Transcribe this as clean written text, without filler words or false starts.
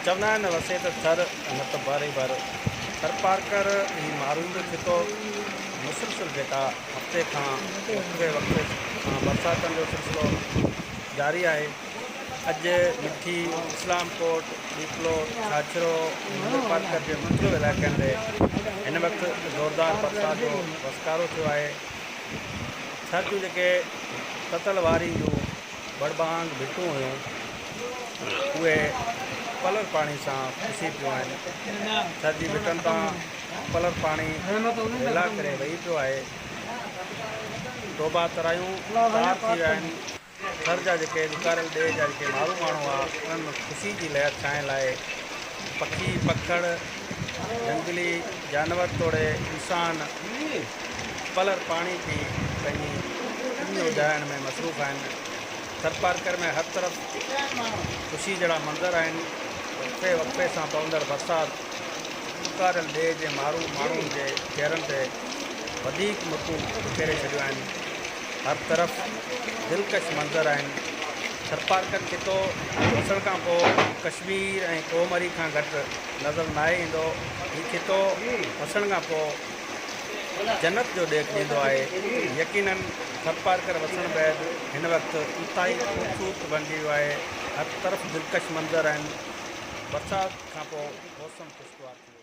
चवंदा आहिनि वसे त थर न त भर ई भर। थर पार कर ही मारूंदो थी थो मुसलसिल जेका हफ़्ते खां वक़्ते खां बरसातुनि जो सिलसिलो जारी आहे। अॼु मिठी इस्लाम कोट ॾीपलो छाछरो नगर पार्कर जे मुख़्तलिफ़ इलाइक़नि ते हिन वक़्तु ज़ोरदार बरसाति जो वसकारो थियो आहे। थर जूं जेके ततल वारी जूं बड़बांग भिटूं हुयूं उहे पलर पाणी सां पुसी पियूं आहिनि। थर जी भिटनि तां पलर पाणी वेला करे वेही पियो आहे। टोबा तरायूं तार थी विया आहिनि। थर जा जेके ॾुकारियल ॾे जा जेके माण्हू आहे उन्हनि ख़ुशी जी लहर ठाहिण लाइ पखी पखड़ जंगली जानवर तोड़े इंसान पलर पाणी पी पंहिंजी ॾुनी उॼाइण में मसरूफ़ आहिनि। थर पार्कर में हर तरफ़ ख़ुशी जहिड़ा मंज़र आहिनि। वक़्फ़े वक़्फ़े सां पवंदड़ बरसाति ॾुकारियल ॾे जे माण्हुनि जे चहिरनि ते वधीक मुतूं बिखेरे छॾियूं आहिनि। हर तरफ़ दिलकश मंज़र आहिनि। थर पार्कर खितो वसण खां पोइ कश्मीर ऐं कोमरी खां घटि नज़र न आहे ईंदो। हीउ खितो वसण खां पोइ जन्नत जो ॾेख ॾींदो आहे। यकीनन थर पार्कर वसण बैदि हिन वक़्तु इंतिहाई ख़ूबसूरत बणिजी वियो आहे। हर तरफ़ दिलकश मंज़र आहिनि। बरसाति खां पोइ मौसम ख़ुशगवार थी वियो।